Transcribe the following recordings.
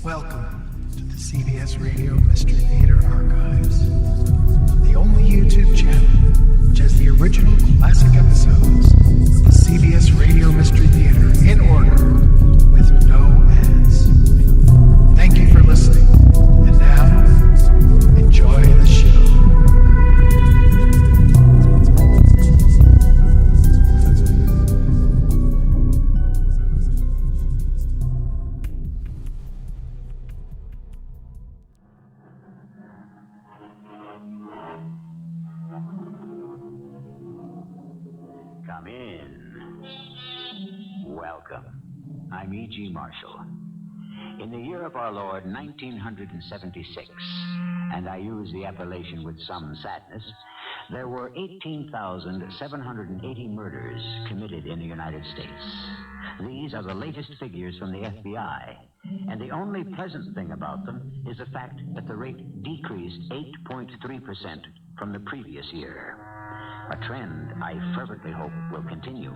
Welcome to the CBS Radio Mystery Theater Archives, the only YouTube channel which has the original classic episodes of the CBS Radio Mystery Theater in order with no ads. Thank you for listening, and now, enjoy the show. Come in. Welcome. I'm E.G. Marshall. In the year of our Lord, 1976, and I use the appellation with some sadness, there were 18,780 murders committed in the United States. These are the latest figures from the FBI, and the only pleasant thing about them is the fact that the rate decreased 8.3% from the previous year. A trend I fervently hope will continue.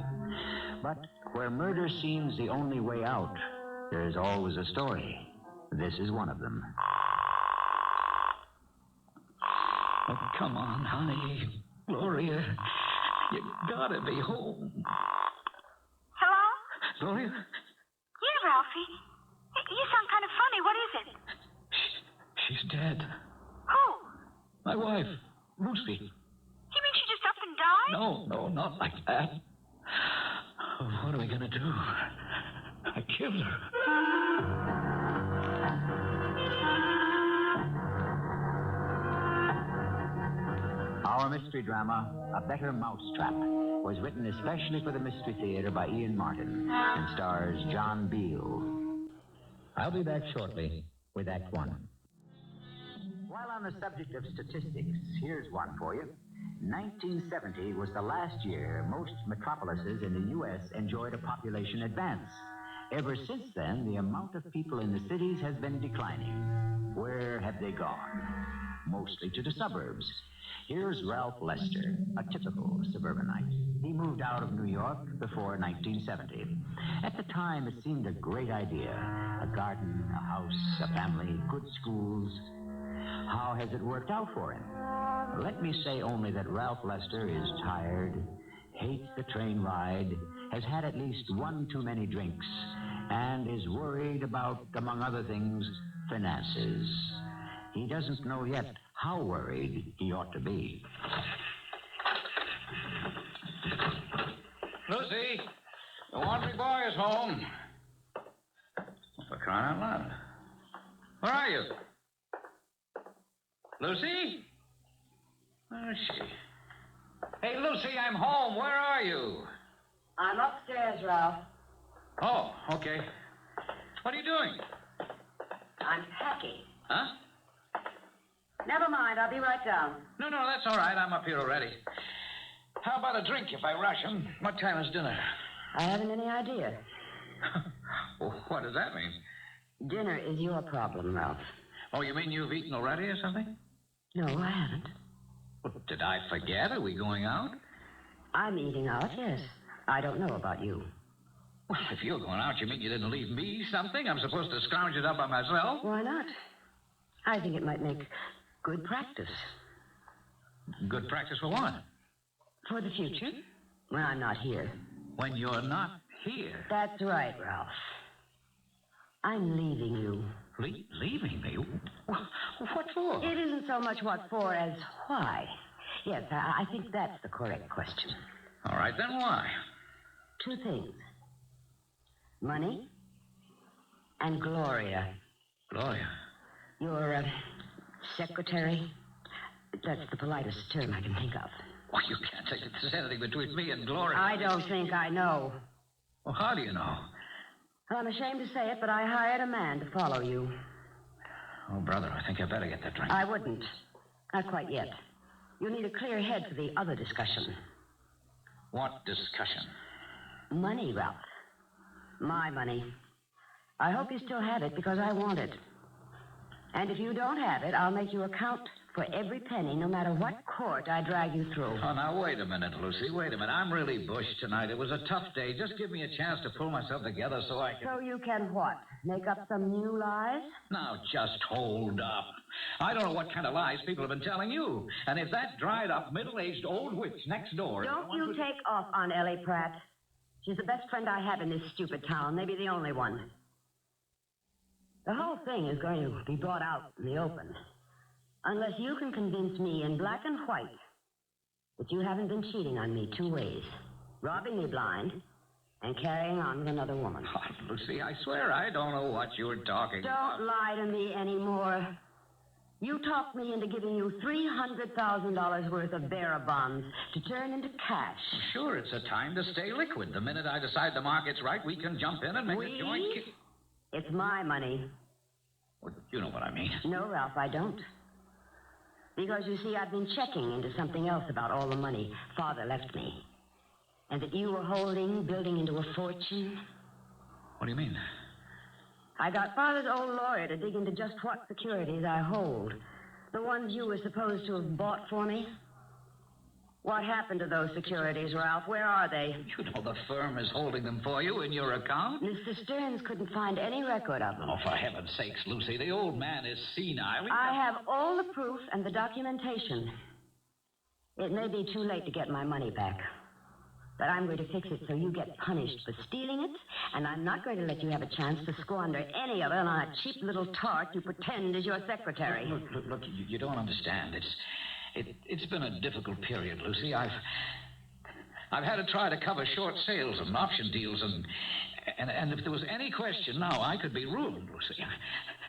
But where murder seems the only way out, there is always a story. This is one of them. Oh, come on, honey. Gloria, you gotta be home. Hello? Gloria? Yeah, Ralphie. You sound kind of funny. What is it? She's dead. Who? My wife, Lucy. You mean she just up and died? No, not like that. Oh, what are we gonna do? I killed her. Our mystery drama, A Better Mousetrap, was written especially for the Mystery Theater by Ian Martin and stars John Beal. I'll be back shortly with Act One. While on the subject of statistics, here's one for you. 1970 was the last year most metropolises in the U.S. enjoyed a population advance. Ever since then, the amount of people in the cities has been declining. Where have they gone? Mostly to the suburbs. Here's Ralph Lester, a typical suburbanite. He moved out of New York before 1970. At the time, it seemed a great idea. A garden, a house, a family, good schools. How has it worked out for him? Let me say only that Ralph Lester is tired, hates the train ride, has had at least one too many drinks, and is worried about, among other things, finances. He doesn't know yet how worried he ought to be. Lucy, the laundry boy is home. For crying out loud. Where are you? Lucy? Where is she? Hey, Lucy, I'm home. Where are you? I'm upstairs, Ralph. Oh, okay. What are you doing? I'm packing. Huh? Never mind, I'll be right down. No, that's all right. I'm up here already. How about a drink if I rush him? What time is dinner? I haven't any idea. Well, what does that mean? Dinner is your problem, Ralph. Oh, you mean you've eaten already or something? No, I haven't. Well, did I forget? Are we going out? I'm eating out, yes. I don't know about you. Well, if you're going out, you mean you didn't leave me something? I'm supposed to scrounge it up by myself? Why not? I think it might make good practice. Good practice for what? For the future, when I'm not here. When you're not here. That's right, Ralph. I'm leaving you. Leaving me? What for? It isn't so much what for as why. Yes, I think that's the correct question. All right, then why? Two things. Money and Gloria. Gloria. Your secretary. That's the politest term I can think of. Well, you can't say that there's anything between me and Gloria. I don't think I know. Well, how do you know? Well, I'm ashamed to say it, but I hired a man to follow you. Oh, brother, I think I better get that drink. I wouldn't. Not quite yet. You need a clear head for the other discussion. What discussion? Money, Ralph. My money. I hope you still have it because I want it. And if you don't have it, I'll make you account for every penny, no matter what court I drag you through. Oh, now, wait a minute, Lucy. Wait a minute. I'm really bushed tonight. It was a tough day. Just give me a chance to pull myself together so I can... So you can what? Make up some new lies? Now, just hold up. I don't know what kind of lies people have been telling you. And if that dried-up, middle-aged old witch next door... Don't you take off on Ellie Pratt. She's the best friend I have in this stupid town, maybe the only one. The whole thing is going to be brought out in the open. Unless you can convince me in black and white that you haven't been cheating on me 2 ways. Robbing me blind and carrying on with another woman. Oh, Lucy, I swear I don't know what you're talking about. Don't lie to me anymore. You talked me into giving you $300,000 worth of bearer bonds to turn into cash. Sure, it's a time to stay liquid. The minute I decide the market's right, we can jump in and make a joint... It's my money. Well, you know what I mean. No, Ralph, I don't. Because, you see, I've been checking into something else about all the money Father left me. And that you were holding, building into a fortune. What do you mean? I got Father's old lawyer to dig into just what securities I hold. The ones you were supposed to have bought for me. What happened to those securities, Ralph? Where are they? You know the firm is holding them for you in your account. Mr. Stearns couldn't find any record of them. Oh, for heaven's sakes, Lucy, the old man is senile. I have all the proof and the documentation. It may be too late to get my money back. But I'm going to fix it so you get punished for stealing it, and I'm not going to let you have a chance to squander any of it on a cheap little tart you pretend is your secretary. Look, you don't understand. It's been a difficult period, Lucy. I've had to try to cover short sales and option deals, and if there was any question now, I could be ruined, Lucy.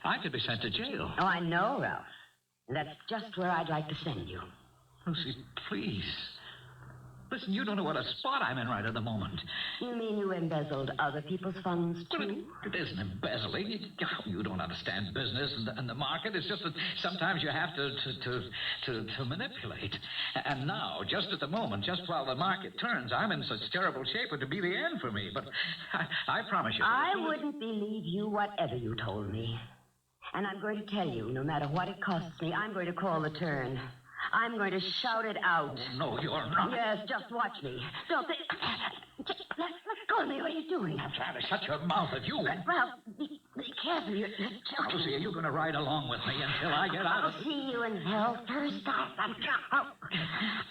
I could be sent to jail. Oh, I know, Ralph. And that's just where I'd like to send you. Lucy, please. Listen, you don't know what a spot I'm in right at the moment. You mean you embezzled other people's funds, too? Well, it isn't embezzling. You don't understand business and the market. It's just that sometimes you have to manipulate. And now, just at the moment, just while the market turns, I'm in such terrible shape it would be the end for me. But I promise you... I wouldn't believe you whatever you told me. And I'm going to tell you, no matter what it costs me, I'm going to call the turn. I'm going to shout it out. Oh, no, you're not. Yes, just watch me. Don't think... Just let go of me. What are you doing? I'm trying to shut your mouth if you... Ralph, be careful. You're choking. Lucy, are you going to ride along with me until I get out of... I'll see you in hell first off.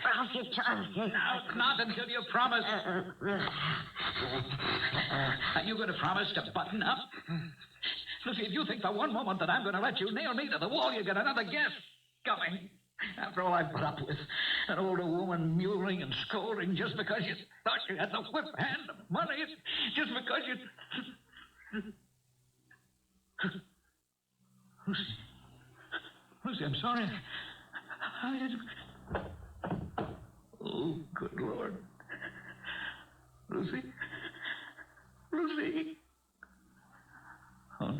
Ralph, you're choking. No, not until you promise. Are you going to promise to button up? Lucy, if you think for one moment that I'm going to let you nail me to the wall, you get another guess coming. After all I've put up with, an older woman mewling and scolding just because you thought you had the whip hand of money, just because you... Lucy, I'm sorry. Oh, good Lord. Lucy? Oh,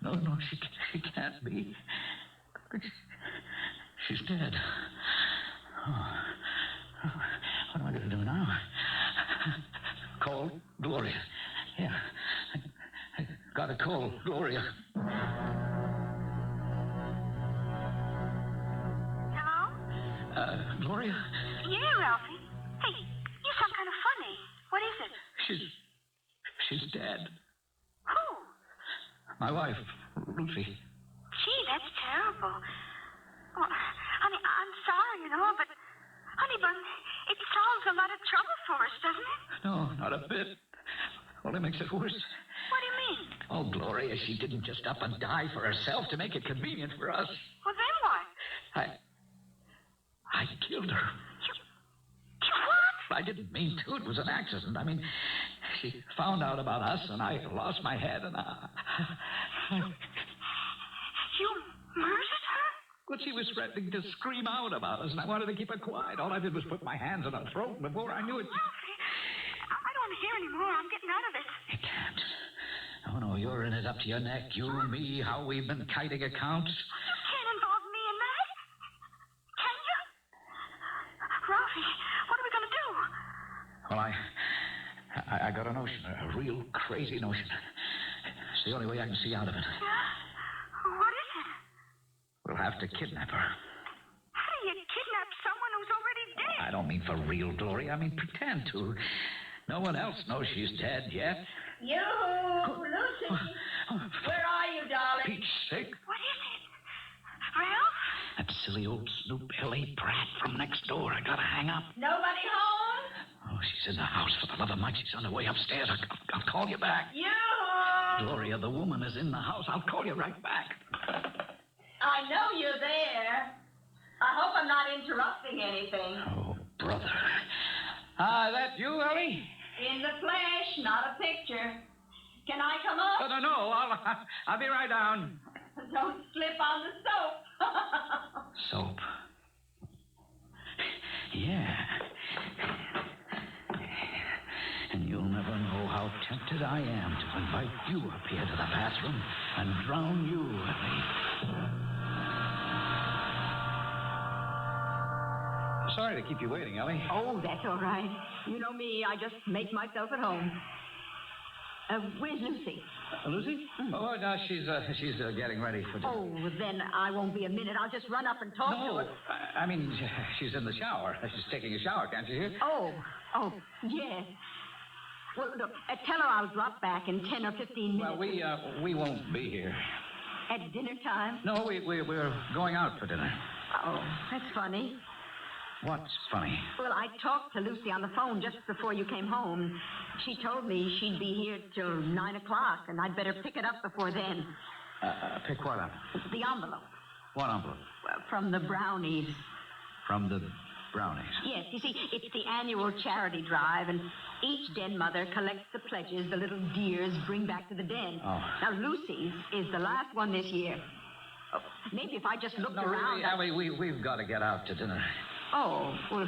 no, she can't be. She's dead. Oh. What am I going to do now? Call Gloria. Yeah. I got to call Gloria. Hello? Gloria? Yeah, Ralphie. Hey, you sound kind of funny. What is it? She's dead. Who? My wife, Lucy. Gee, that's terrible. Well, honey, I'm sorry, but, honey bun, it solves a lot of trouble for us, doesn't it? No, not a bit. Only makes it worse. What do you mean? Oh, Gloria, she didn't just up and die for herself to make it convenient for us. Well, then what? I killed her. You what? I didn't mean to. It was an accident. I mean, she found out about us, and I lost my head, and You murdered her? But she was threatening to scream out about us, and I wanted to keep her quiet. All I did was put my hands on her throat, and before I knew it... Ralphie, I don't want to hear anymore. I'm getting out of it. You can't. Oh, no, you're in it up to your neck. You, me, how we've been kiting accounts. You can't involve me in that. Can you? Ralphie, what are we going to do? Well, I got a notion, a real crazy notion. It's the only way I can see out of it. Yeah? What is it? We'll have to kidnap her. How do you kidnap someone who's already dead? I don't mean for real, Glory. I mean pretend to. No one else knows she's dead yet. Yoo-hoo, Lucy. Where are you, darling? Pete's sake. What is it? Ralph? That silly old snoop L.A. Pratt from next door. I gotta hang up. Nobody home? Oh, she's in the house. For the love of Mike, she's on her way upstairs. I'll call you back. Yoo-hoo. Gloria, the woman is in the house. I'll call you right back. I know you're there. I hope I'm not interrupting anything. Oh, brother. That you, Ellie? In the flesh, not a picture. Can I come up? No. I'll be right down. Don't slip on the soap. Soap. Yeah. And you'll never know how tempted I am to invite you up here to the bathroom and drown you, Ellie. Sorry to keep you waiting, Ellie. Oh, that's all right. You know me, I just make myself at home. Where's Lucy? Lucy? Oh, no, she's getting ready for dinner. Oh, then I won't be a minute. I'll just run up and talk to her. I mean, she's in the shower. She's taking a shower, can't you hear? Oh, yes. Well, look, tell her I'll drop back in 10 or 15 minutes. Well, we won't be here. At dinner time? No, we're going out for dinner. Oh, that's funny. What's funny? Well, I talked to Lucy on the phone just before you came home. She told me she'd be here till 9 o'clock, and I'd better pick it up before then. Pick what up? The envelope. What envelope? From the Brownies. From the Brownies? Yes, you see, it's the annual charity drive, and each den mother collects the pledges the little dears bring back to the den. Oh. Now, Lucy's is the last one this year. Oh, maybe if I just looked around... Really, Ellie, we've got to get out to dinner. Oh, well,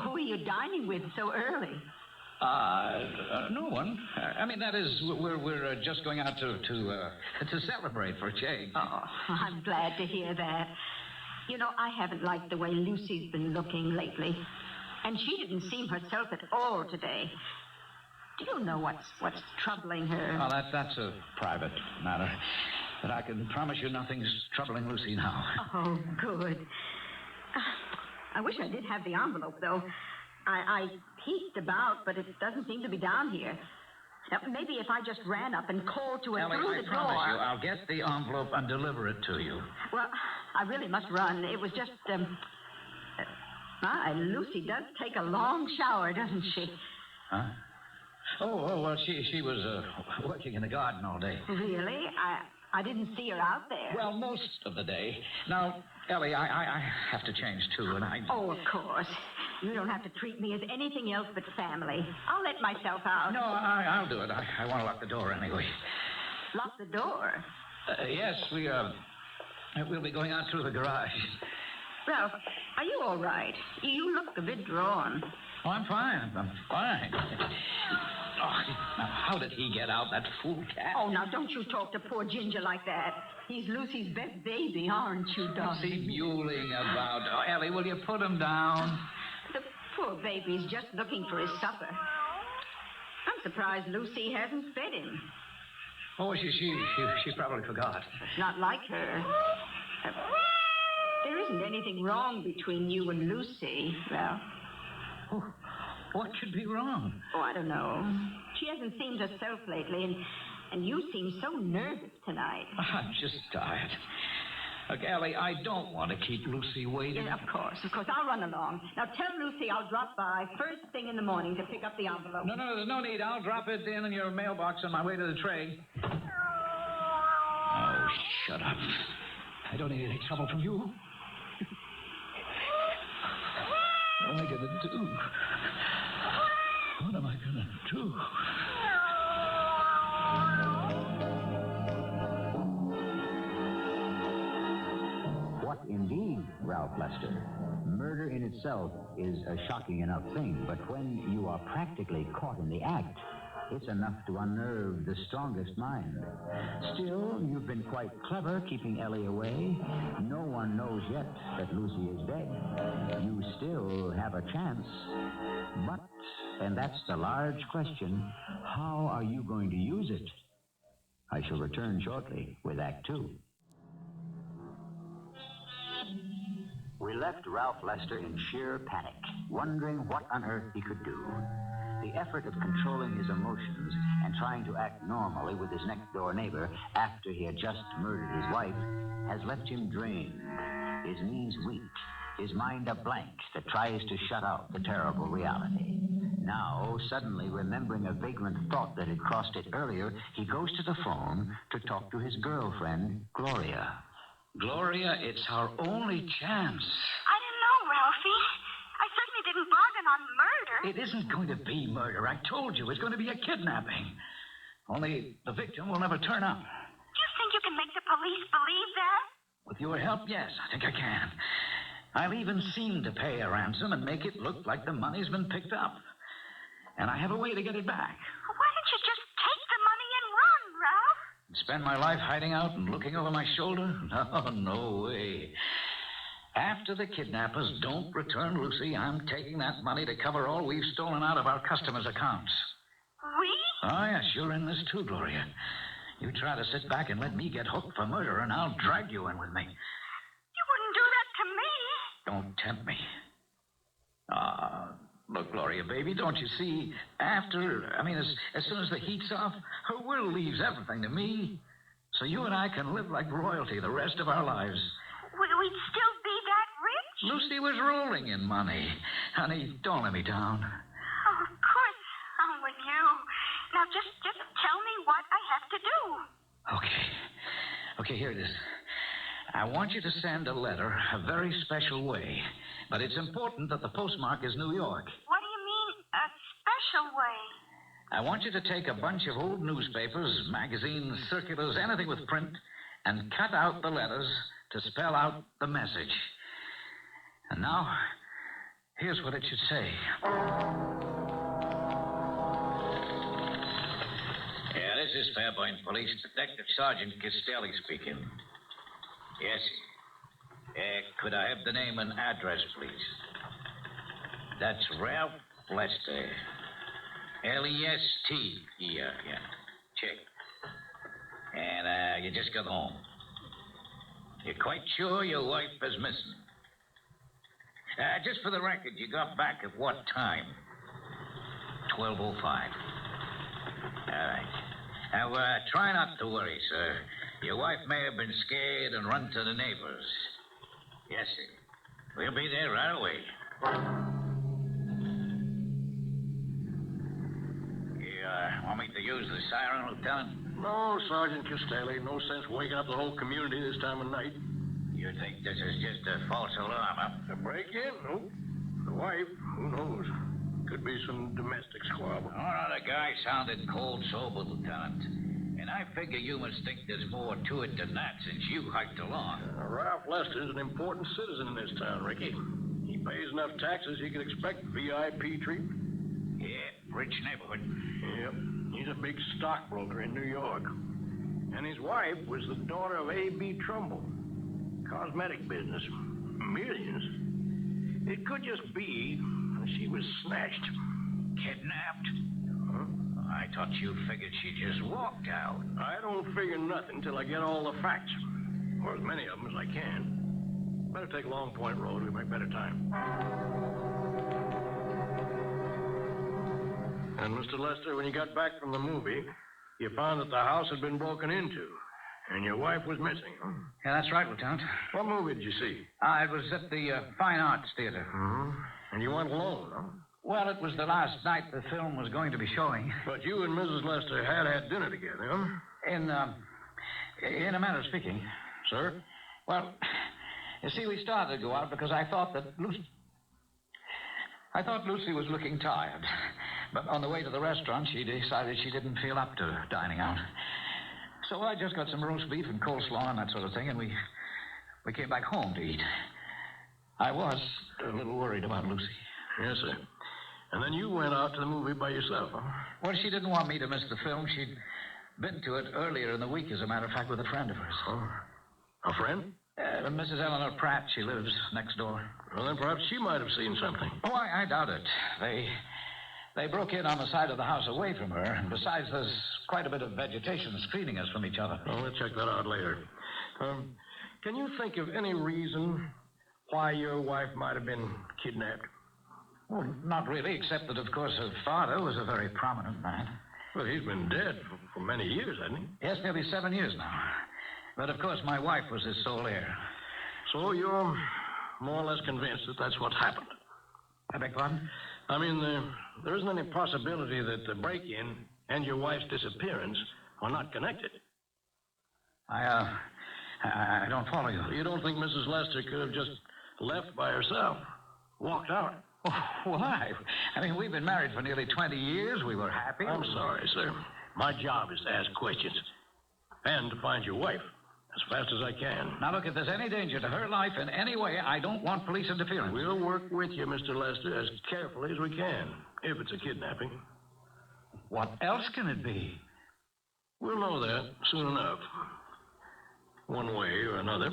who are you dining with so early? No one. I mean, that is, we're just going out to celebrate for a change. Oh, I'm glad to hear that. You know, I haven't liked the way Lucy's been looking lately. And she didn't seem herself at all today. Do you know what's troubling her? Well, that's a private matter. But I can promise you nothing's troubling Lucy now. Oh, good. I wish I did have the envelope, though. I peeked about, but it doesn't seem to be down here. Now, maybe if I just ran up and called to her Ellie, through the door... I promise you, I'll get the envelope and deliver it to you. Well, I really must run. It was just, Lucy does take a long shower, doesn't she? Huh? Oh, well, she was working in the garden all day. Really? I didn't see her out there. Well, most of the day. Now, Ellie, I have to change, too, and I... Oh, of course. You don't have to treat me as anything else but family. I'll let myself out. No, I'll do it. I want to lock the door anyway. Lock the door? Yes, we'll be going out through the garage. Ralph, are you all right? You look a bit drawn. Oh, I'm fine. I'm fine. Oh, now, how did he get out, that fool cat? Oh, now, don't you talk to poor Ginger like that. He's Lucy's best baby, aren't you, darling? What's he mewling about? Oh, Ellie, will you put him down? The poor baby's just looking for his supper. I'm surprised Lucy hasn't fed him. Oh, she probably forgot. It's not like her. There isn't anything wrong between you and Lucy, Ralph. Oh, what could be wrong? Oh, I don't know. She hasn't seemed herself lately, and you seem so nervous tonight. I'm just tired. Look, Ellie, I don't want to keep Lucy waiting. Yeah, of course. I'll run along. Now, tell Lucy I'll drop by first thing in the morning to pick up the envelope. No, there's no need. I'll drop it in your mailbox on my way to the tray. Oh, shut up. I don't need any trouble from you. What am I going to do? What am I going to do? What indeed, Ralph Lester? Murder in itself is a shocking enough thing, but when you are practically caught in the act, it's enough to unnerve the strongest mind. Still, you've been quite clever keeping Ellie away. No one knows yet that Lucy is dead. You still have a chance. But, and that's the large question, how are you going to use it? I shall return shortly with Act Two. We left Ralph Lester in sheer panic, wondering what on earth he could do. The effort of controlling his emotions and trying to act normally with his next-door neighbor after he had just murdered his wife has left him drained, his knees weak, his mind a blank that tries to shut out the terrible reality. Now, suddenly remembering a vagrant thought that had crossed it earlier, he goes to the phone to talk to his girlfriend, Gloria. Gloria, it's our only chance. I don't know, Ralphie. I certainly didn't bargain on murder. It isn't going to be murder. I told you it's going to be a kidnapping. Only the victim will never turn up. Do you think you can make the police believe that? With your help, yes, I think I can. I'll even seem to pay a ransom and make it look like the money's been picked up. And I have a way to get it back. Why don't you just take the money and run, Ralph? Spend my life hiding out and looking over my shoulder? No way. After the kidnappers don't return Lucy, I'm taking that money to cover all we've stolen out of our customers' accounts. We? Oh, yes, you're in this too, Gloria. You try to sit back and let me get hooked for murder, and I'll drag you in with me. You wouldn't do that to me. Don't tempt me. Look, Gloria, baby, don't you see? As soon as the heat's off, her will leaves everything to me. So you and I can live like royalty the rest of our lives. We'd still be that rich? Lucy was rolling in money. Honey, don't let me down. Oh, of course, I'm with you. Now, just tell me what I have to do. Okay, here it is. I want you to send a letter a very special way. But it's important that the postmark is New York. What do you mean, a special way? I want you to take a bunch of old newspapers, magazines, circulars, anything with print, and cut out the letters to spell out the message. And now, here's what it should say. Yeah, this is Fairburn Police. Detective Sergeant Castelli speaking. Yes. Could I have the name and address, please? That's Ralph Lester. L-E-S-T. Yeah. Check. And you just got home. You're quite sure your wife is missing? Just for the record, you got back at what time? 12:05. All right. Now, try not to worry, sir. Your wife may have been scared and run to the neighbors. Yes, sir. We'll be there right away. You want me to use the siren, Lieutenant? No, Sergeant Castelli. No sense waking up the whole community this time of night. You think this is just a false alarm, huh? A break-in? Nope. The wife, who knows? Could be some domestic squabble. The guy sounded cold-sober, Lieutenant. And I figure you must think there's more to it than that since you hiked along. Ralph Lester's an important citizen in this town, Ricky. He pays enough taxes he can expect VIP treatment. Yeah, rich neighborhood. Yep. He's a big stockbroker in New York. And his wife was the daughter of A.B. Trumbull. Cosmetic business. Millions. It could just be she was snatched. Kidnapped? I thought you figured she just walked out. I don't figure nothing till I get all the facts. Or as many of them as I can. Better take Long Point Road. We make better time. And, Mr. Lester, when you got back from the movie, you found that the house had been broken into. And your wife was missing, huh? Yeah, that's right, Lieutenant. What movie did you see? It was at the Fine Arts Theater. Mm-hmm. And you went alone, huh? Well, it was the last night the film was going to be showing. But you and Mrs. Lester had dinner together, huh? In a manner of speaking. Sir? Well, you see, we started to go out because I thought Lucy was looking tired. But on the way to the restaurant, she decided she didn't feel up to dining out. So I just got some roast beef and coleslaw and that sort of thing, and we came back home to eat. I was a little worried about Lucy. Yes, sir. And then you went out to the movie by yourself, huh? Well, she didn't want me to miss the film. She'd been to it earlier in the week, as a matter of fact, with a friend of hers. Oh. A friend? Mrs. Eleanor Pratt. She lives next door. Well, then perhaps she might have seen something. Oh, I doubt it. They broke in on the side of the house away from her. And besides, there's quite a bit of vegetation screening us from each other. Well, we'll check that out later. Can you think of any reason why your wife might have been kidnapped? Well, not really, except that, of course, her father was a very prominent man. Well, he's been dead for many years, hasn't he? Yes, nearly 7 years now. But, of course, my wife was his sole heir. So you're more or less convinced that that's what happened? I beg pardon? I mean, there isn't any possibility that the break-in and your wife's disappearance are not connected. I don't follow you. You don't think Mrs. Lester could have just left by herself, walked out? Oh, why? I mean, we've been married for nearly 20 years. We were happy. I'm sorry, sir. My job is to ask questions and to find your wife as fast as I can. Now, look, if there's any danger to her life in any way, I don't want police interference. We'll work with you, Mr. Lester, as carefully as we can, if it's a kidnapping. What else can it be? We'll know that soon enough. One way or another.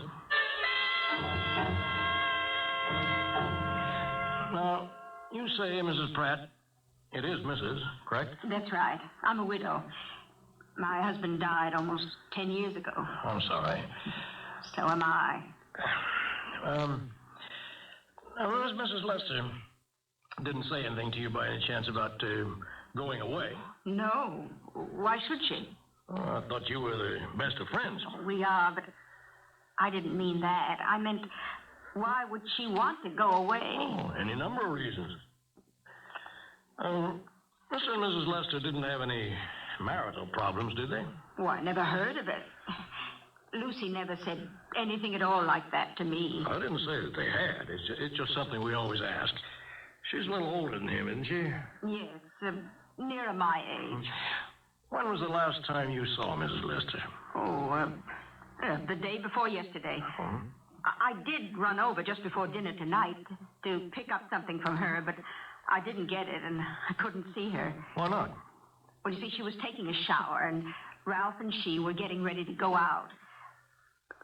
Now, you say, Mrs. Pratt, it is Mrs., correct? That's right. I'm a widow. My husband died almost 10 years ago. I'm sorry. So am I. Now, Mrs. Lester didn't say anything to you by any chance about going away. No. Why should she? Oh, I thought you were the best of friends. We are, but I didn't mean that. I meant, why would she want to go away? Oh, any number of reasons. Mr. and Mrs. Lester didn't have any marital problems, did they? Oh, I never heard of it. Lucy never said anything at all like that to me. I didn't say that they had. It's just something we always ask. She's a little older than him, isn't she? Yes, nearer my age. When was the last time you saw Mrs. Lester? Oh, the day before yesterday. Oh. I did run over just before dinner tonight to pick up something from her, but I didn't get it, and I couldn't see her. Why not? Well, you see, she was taking a shower, and Ralph and she were getting ready to go out.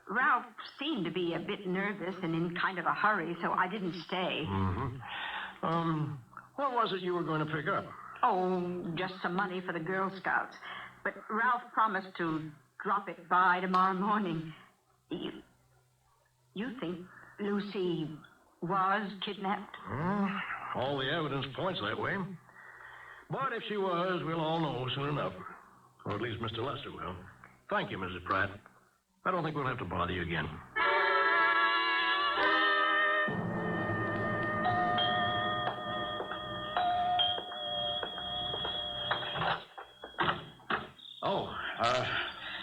Ralph seemed to be a bit nervous and in kind of a hurry, so I didn't stay. Mm-hmm. What was it you were going to pick up? Oh, just some money for the Girl Scouts. But Ralph promised to drop it by tomorrow morning. You think Lucy was kidnapped? All the evidence points that way. But if she was, we'll all know soon enough. Or at least Mr. Lester will. Thank you, Mrs. Pratt. I don't think we'll have to bother you again.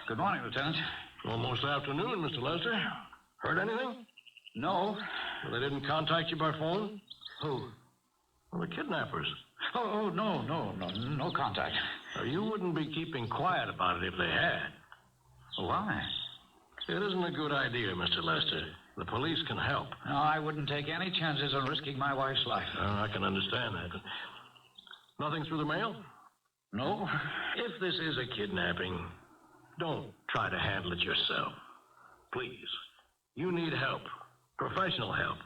Good morning, Lieutenant. Almost afternoon, Mr. Lester. Heard anything? No. Well, they didn't contact you by phone? Who? Well, the kidnappers. No contact. Now, you wouldn't be keeping quiet about it if they had. Why? It isn't a good idea, Mr. Lester. The police can help. No, I wouldn't take any chances on risking my wife's life. I can understand that. Nothing through the mail? No. If this is a kidnapping, don't try to handle it yourself. Please. You need help. Professional help.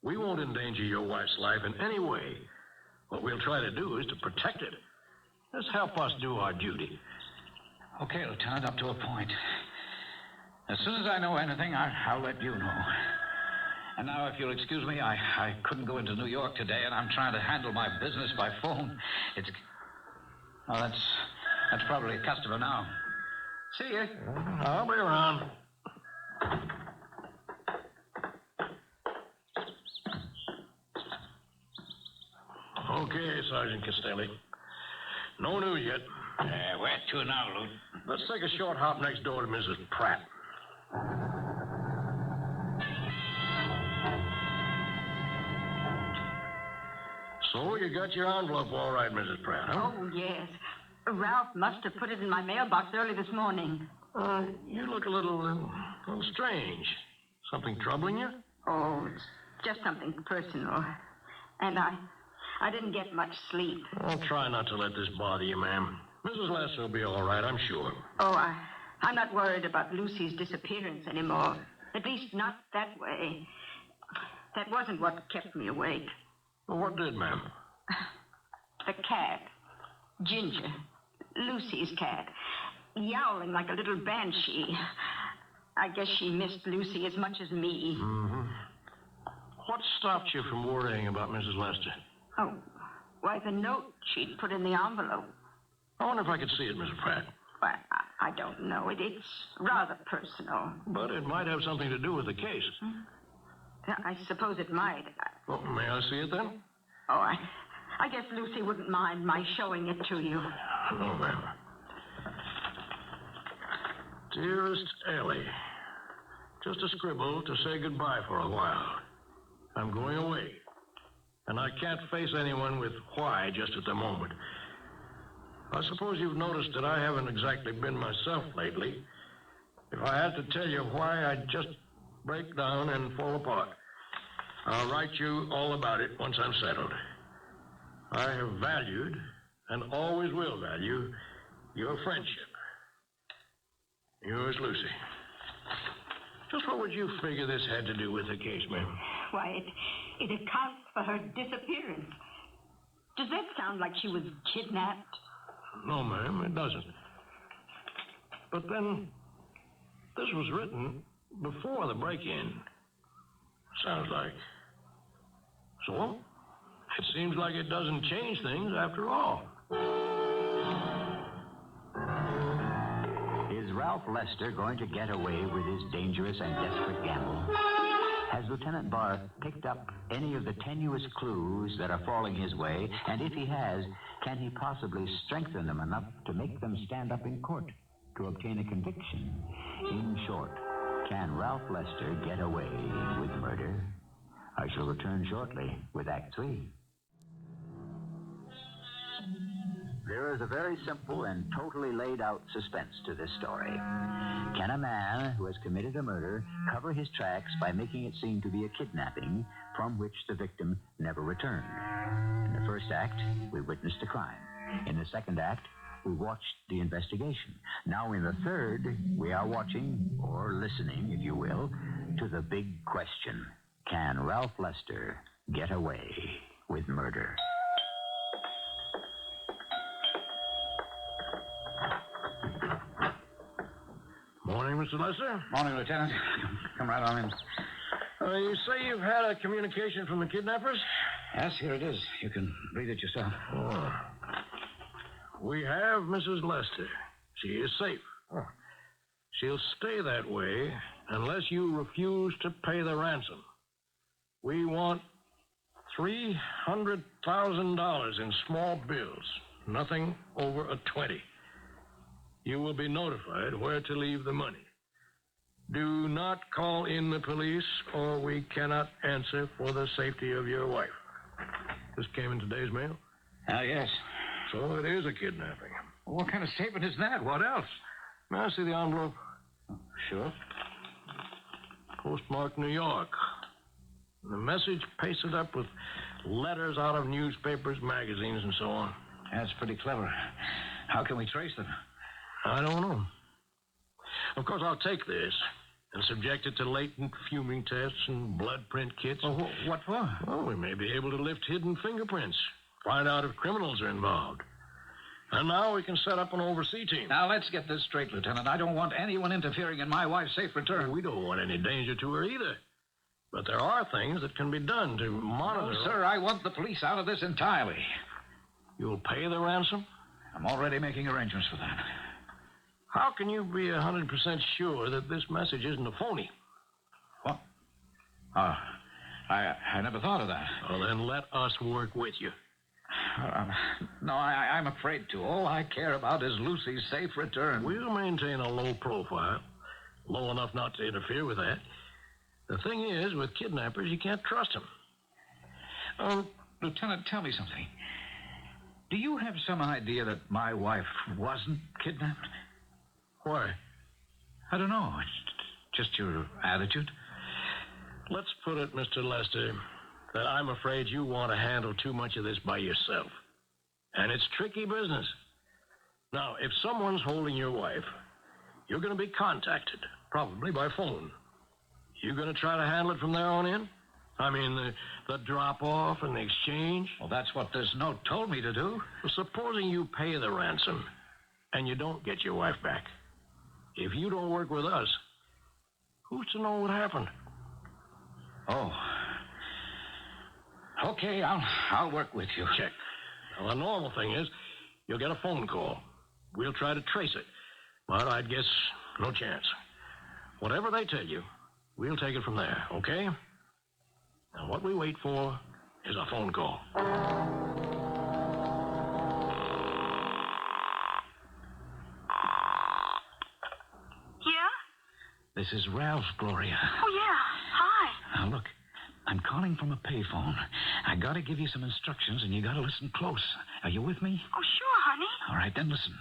We won't endanger your wife's life in any way. What we'll try to do is to protect it. Just help us do our duty. Okay, Lieutenant, up to a point. As soon as I know anything, I'll let you know. And now, if you'll excuse me, I couldn't go into New York today, and I'm trying to handle my business by phone. Oh, that's probably a customer now. See you. I'll be around. Okay, Sergeant Castelli. No news yet. Where to now, Lou? Let's take a short hop next door to Mrs. Pratt. So you got your envelope all right, Mrs. Pratt, huh? Oh, yes. Ralph must have put it in my mailbox early this morning. You look a little strange. Something troubling you? Oh, it's just something personal. And I didn't get much sleep. I'll try not to let this bother you, ma'am. Mrs. Lester will be all right, I'm sure. Oh, I'm not worried about Lucy's disappearance anymore. At least not that way. That wasn't what kept me awake. Well, what did, ma'am? The cat. Ginger. Lucy's cat. Yowling like a little banshee. I guess she missed Lucy as much as me. Mm-hmm. What stopped you from worrying about Mrs. Lester? Oh, why, the note she'd put in the envelope. I wonder if I could see it, Mrs. Pratt. Well, I don't know. It's rather personal. But it might have something to do with the case. I suppose it might. Well, may I see it then? Oh, I guess Lucy wouldn't mind my showing it to you. No, ma'am. Dearest Ellie, just a scribble to say goodbye for a while. I'm going away, and I can't face anyone with why just at the moment. I suppose you've noticed that I haven't exactly been myself lately. If I had to tell you why, I'd just break down and fall apart. I'll write you all about it once I'm settled. I have valued, and always will value, your friendship. Yours, Lucy. Just what would you figure this had to do with the case, ma'am? Why, it accounts for her disappearance. Does that sound like she was kidnapped? No, ma'am, it doesn't. But then, this was written before the break-in. Sounds like. So, it seems like it doesn't change things after all. Is Ralph Lester going to get away with his dangerous and desperate gamble? Has Lieutenant Barth picked up any of the tenuous clues that are falling his way? And if he has, can he possibly strengthen them enough to make them stand up in court to obtain a conviction? In short, can Ralph Lester get away with murder? I shall return shortly with Act 3. There is a very simple and totally laid out suspense to this story. Can a man who has committed a murder cover his tracks by making it seem to be a kidnapping from which the victim never returned? In the first act, we witnessed the crime. In the second act, we watched the investigation. Now in the third, we are watching, or listening, if you will, to the big question. Can Ralph Lester get away with murder? Morning, Mr. Lester. Morning, Lieutenant. Come right on in. You say you've had a communication from the kidnappers? Yes, here it is. You can read it yourself. Oh. We have Mrs. Lester. She is safe. Oh. She'll stay that way unless you refuse to pay the ransom. We want $300,000 in small bills. Nothing over a 20. You will be notified where to leave the money. Do not call in the police, or we cannot answer for the safety of your wife. This came in today's mail? Yes. So it is a kidnapping. What kind of statement is that? What else? May I see the envelope? Sure. Postmarked New York. The message pasted up with letters out of newspapers, magazines, and so on. That's pretty clever. How can we trace them? I don't know. Of course, I'll take this and subject it to latent fuming tests and blood print kits. Oh, what for? Well, we may be able to lift hidden fingerprints, find out if criminals are involved. And now we can set up an overseas team. Now, let's get this straight, Lieutenant. I don't want anyone interfering in my wife's safe return. We don't want any danger to her either. But there are things that can be done to monitor... No, sir, I want the police out of this entirely. You'll pay the ransom? I'm already making arrangements for that. How can you be 100% sure that this message isn't a phony? What? I never thought of that. Well, then let us work with you. No, I'm afraid to. All I care about is Lucy's safe return. We'll maintain a low profile, low enough not to interfere with that. The thing is, with kidnappers, you can't trust them. Lieutenant, tell me something. Do you have some idea that my wife wasn't kidnapped? Why? I don't know. It's just your attitude. Let's put it, Mr. Lester, that I'm afraid you want to handle too much of this by yourself. And it's tricky business. Now, if someone's holding your wife, you're going to be contacted, probably by phone. You going to try to handle it from there on in? I mean, the drop-off and the exchange? Well, that's what this note told me to do. Well, supposing you pay the ransom and you don't get your wife back. If you don't work with us, who's to know what happened? Oh, Okay, I'll work with you. Check. Now, the normal thing is you'll get a phone call. We'll try to trace it. But I'd guess no chance. Whatever they tell you, we'll take it from there, okay? Now, what we wait for is a phone call. Yeah? This is Ralph, Gloria. Oh, yeah. Hi. Now, look, I'm calling from a payphone. I gotta give you some instructions, and you gotta listen close. Are you with me? Oh, sure, honey. All right, then listen.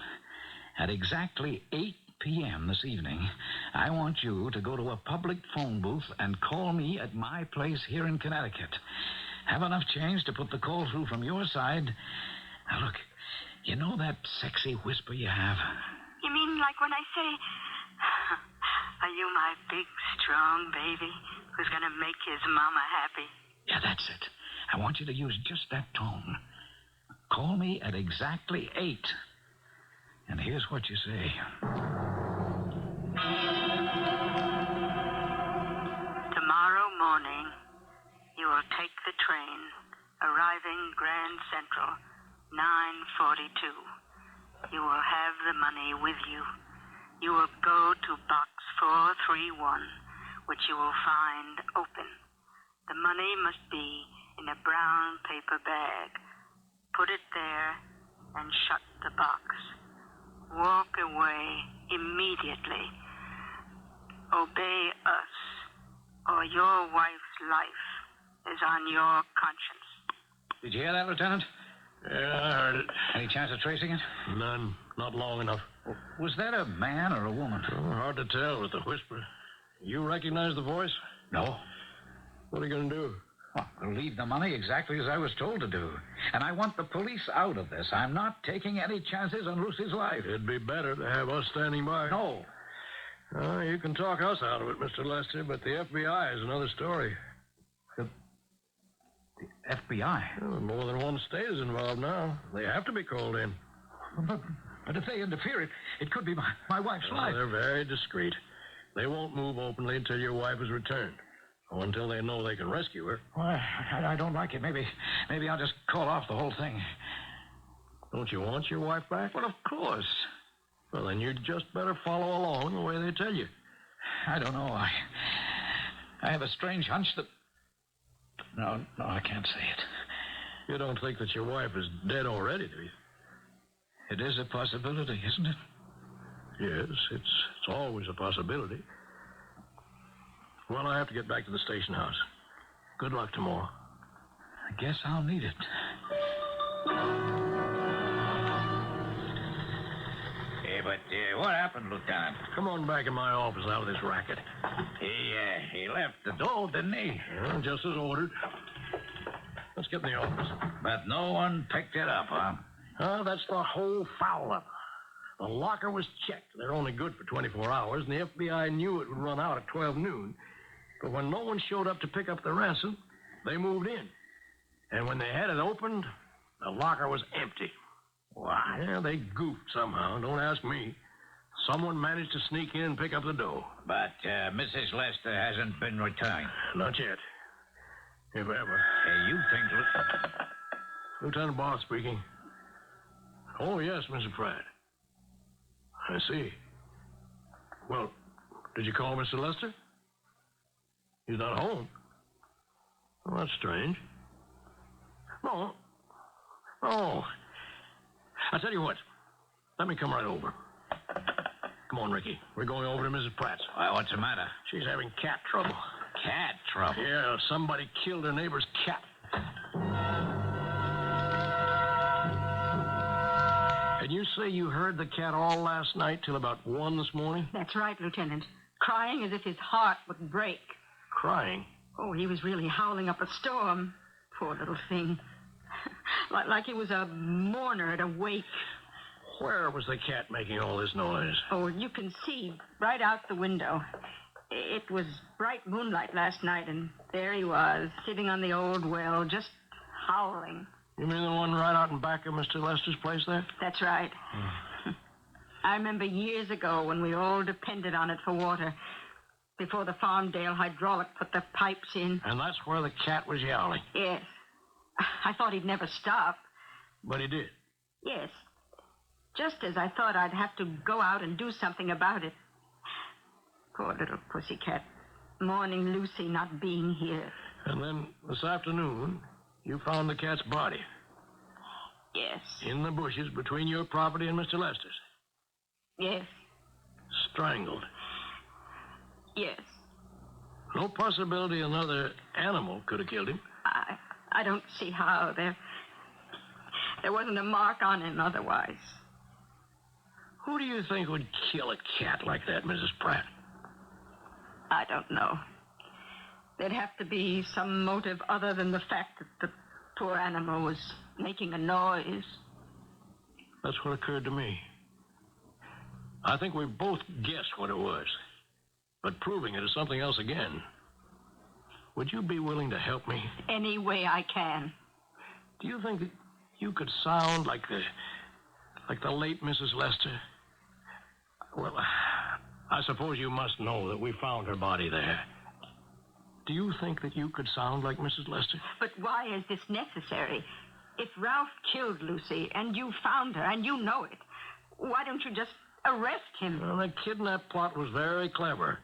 At exactly 8 p.m. this evening, I want you to go to a public phone booth and call me at my place here in Connecticut. Have enough change to put the call through from your side. Now, look, you know that sexy whisper you have? You mean like when I say, are you my big, strong baby who's going to make his mama happy? Yeah, that's it. I want you to use just that tone. Call me at exactly 8. And here's what you say. Tomorrow morning, you will take the train, arriving Grand Central, 9:42. You will have the money with you. You will go to box 431, which you will find open. The money must be in a brown paper bag. Put it there and shut the box. Walk away immediately. Obey us, or your wife's life is on your conscience. Did you hear that, Lieutenant? Yeah, I heard it. Any chance of tracing it? None. Not long enough. Was that a man or a woman? Oh, hard to tell with the whisper. You recognize the voice? No. What are you going to do? Well, I'll leave the money exactly as I was told to do. And I want the police out of this. I'm not taking any chances on Lucy's life. It'd be better to have us standing by. No. You can talk us out of it, Mr. Lester, but the FBI is another story. The FBI? Well, more than one state is involved now. They have to be called in. But if they interfere, it could be my wife's life. They're very discreet. They won't move openly until your wife is returned. Or until they know they can rescue her. Well, I don't like it. Maybe I'll just call off the whole thing. Don't you want your wife back? Well, of course. Well, then you'd just better follow along the way they tell you. I don't know. I have a strange hunch that... No, I can't say it. You don't think that your wife is dead already, do you? It is a possibility, isn't it? Yes, it's always a possibility. Well, I have to get back to the station house. Good luck tomorrow. I guess I'll need it. Hey, but what happened, Lieutenant? Come on back in my office out of this racket. He left the door, didn't he? Yeah, just as ordered. Let's get in the office. But no one picked it up, huh? That's the whole foul-up. The locker was checked. They're only good for 24 hours, and the FBI knew it would run out at 12 noon. But when no one showed up to pick up the ransom, they moved in. And when they had it opened, the locker was empty. Why? Yeah, they goofed somehow. Don't ask me. Someone managed to sneak in and pick up the dough. But Mrs. Lester hasn't been returned. Not yet. If ever. Hey, you think... Lieutenant Barth speaking. Oh, yes, Mr. Pratt. I see. Well, did you call Mr. Lester? He's not home. Well, that's strange. No. Oh. I tell you what. Let me come right over. Come on, Ricky. We're going over to Mrs. Pratt's. Why, what's the matter? She's having cat trouble. Cat trouble? Yeah, somebody killed her neighbor's cat. And you say you heard the cat all last night till about 1 this morning? That's right, Lieutenant. Crying as if his heart would break. Crying? Oh, he was really howling up a storm. Poor little thing. like he was a mourner at a wake. Where was the cat making all this noise? Oh, you can see right out the window. It was bright moonlight last night, and there he was, sitting on the old well, just howling. You mean the one right out in back of Mr. Lester's place there? That's right. I remember years ago when we all depended on it for water, before the Farmdale hydraulic put the pipes in. And that's where the cat was yowling. Yes. I thought he'd never stop. But he did. Yes. Just as I thought I'd have to go out and do something about it. Poor little pussycat. Mourning Lucy not being here. And then this afternoon, you found the cat's body. Yes. In the bushes between your property and Mr. Lester's. Yes. Strangled. Yes. No possibility another animal could have killed him. I don't see how. There wasn't a mark on him otherwise. Who do you think would kill a cat like that, Mrs. Pratt? I don't know. There'd have to be some motive other than the fact that the poor animal was making a noise. That's what occurred to me. I think we both guessed what it was. But proving it is something else again. Would you be willing to help me? Any way I can. Do you think that you could sound like the late Mrs. Lester? Well, I suppose you must know that we found her body there. Do you think that you could sound like Mrs. Lester? But why is this necessary? If Ralph killed Lucy and you found her and you know it, why don't you just arrest him? Well, the kidnap plot was very clever.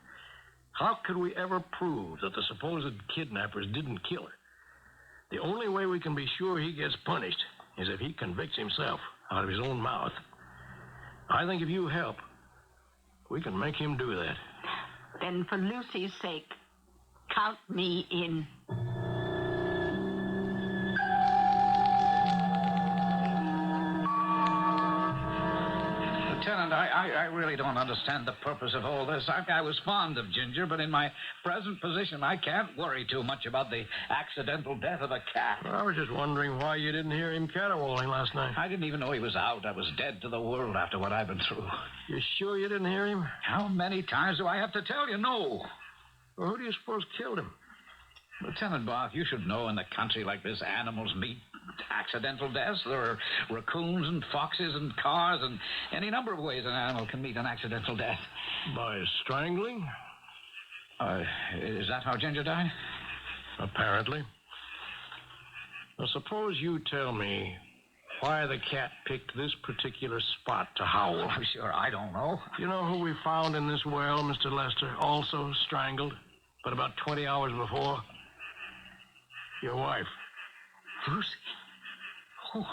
How could we ever prove that the supposed kidnappers didn't kill her? The only way we can be sure he gets punished is if he convicts himself out of his own mouth. I think if you help, we can make him do that. Then for Lucy's sake, count me in. Lieutenant, I really don't understand the purpose of all this. I was fond of Ginger, but in my present position, I can't worry too much about the accidental death of a cat. I was just wondering why you didn't hear him caterwauling last night. I didn't even know he was out. I was dead to the world after what I've been through. You sure you didn't hear him? How many times do I have to tell you? No. Well, who do you suppose killed him? Lieutenant Barth, you should know in a country like this, animals meet accidental deaths. There are raccoons and foxes and cars and any number of ways an animal can meet an accidental death. By strangling? Is that how Ginger died? Apparently. Now, suppose you tell me why the cat picked this particular spot to howl. I'm sure I don't know. You know who we found in this well, Mr. Lester, also strangled, but about 20 hours before? Your wife. Lucy? Oh,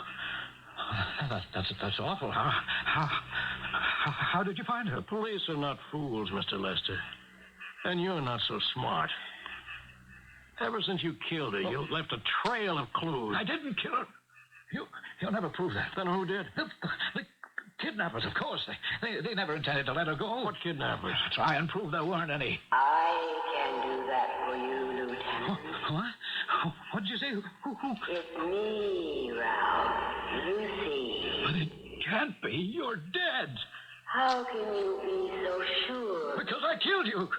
that's awful. How did you find her? The police are not fools, Mr. Lester. And you're not so smart. Ever since you killed her, you left a trail of clues. I didn't kill her. You'll never prove that. Then who did? The kidnappers, of course. They never intended to let her go. What kidnappers? Try and prove there weren't any. I can do that for you, Lieutenant. What? What did you say? Who? It's me, Ralph. Lucy. But it can't be. You're dead. How can you be so sure? Because I killed you.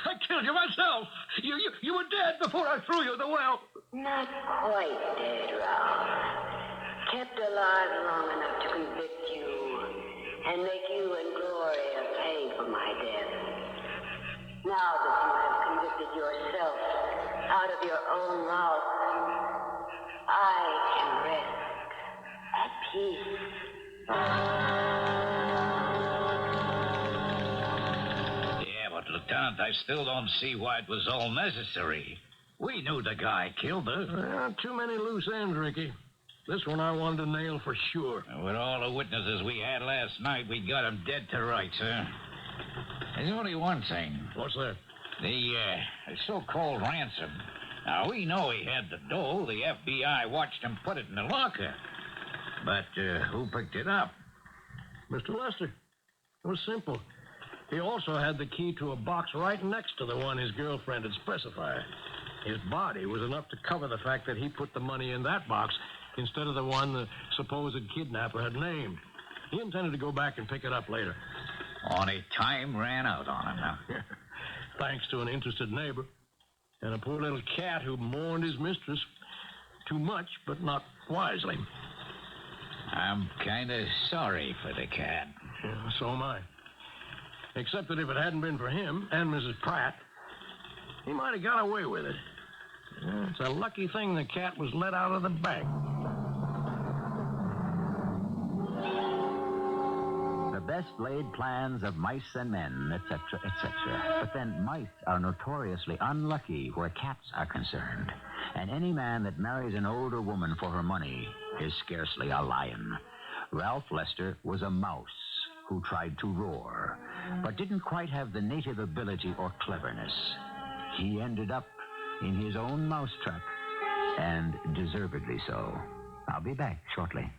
I killed you myself. You were dead before I threw you in the well. Not quite dead, Ralph. Kept alive long enough to convict you and make you and Gloria pay for my death. Now that you have convicted yourself out of your own mouth, I can rest at peace. Yeah, but Lieutenant, I still don't see why it was all necessary. We knew the guy killed her. Too many loose ends, Ricky. This one I wanted to nail for sure. With all the witnesses we had last night, we got him dead to rights, huh? There's only one thing. What's that? The so-called ransom. Now, we know he had the dough. The FBI watched him put it in the locker. But who picked it up? Mr. Lester. It was simple. He also had the key to a box right next to the one his girlfriend had specified. His body was enough to cover the fact that he put the money in that box instead of the one the supposed kidnapper had named. He intended to go back and pick it up later. Only time ran out on him now. Thanks to an interested neighbor and a poor little cat who mourned his mistress too much, but not wisely. I'm kind of sorry for the cat. Yeah, so am I. Except that if it hadn't been for him and Mrs. Pratt, he might have got away with it. It's a lucky thing the cat was let out of the bag. The best laid plans of mice and men, etc., etc. But then mice are notoriously unlucky where cats are concerned. And any man that marries an older woman for her money is scarcely a lion. Ralph Lester was a mouse who tried to roar, but didn't quite have the native ability or cleverness. He ended up in his own mousetrap, and deservedly so. I'll be back shortly.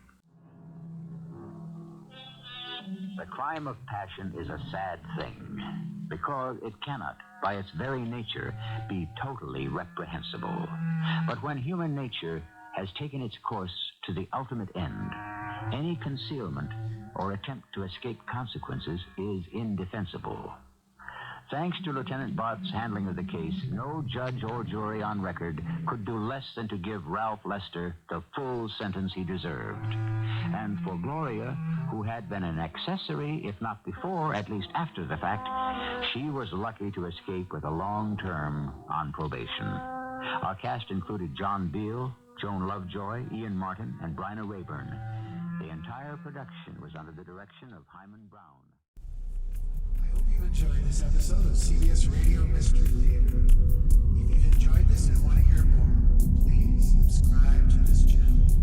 The crime of passion is a sad thing, because it cannot, by its very nature, be totally reprehensible. But when human nature has taken its course to the ultimate end, any concealment or attempt to escape consequences is indefensible. Thanks to Lieutenant Bart's handling of the case, no judge or jury on record could do less than to give Ralph Lester the full sentence he deserved. And for Gloria, who had been an accessory, if not before, at least after the fact, she was lucky to escape with a long term on probation. Our cast included John Beal, Joan Lovejoy, Ian Martin, and Bryna Raeburn. The entire production was under the direction of Hyman Brown. I hope you enjoyed this episode of CBS Radio Mystery Theater. If you've enjoyed this and want to hear more, please subscribe to this channel.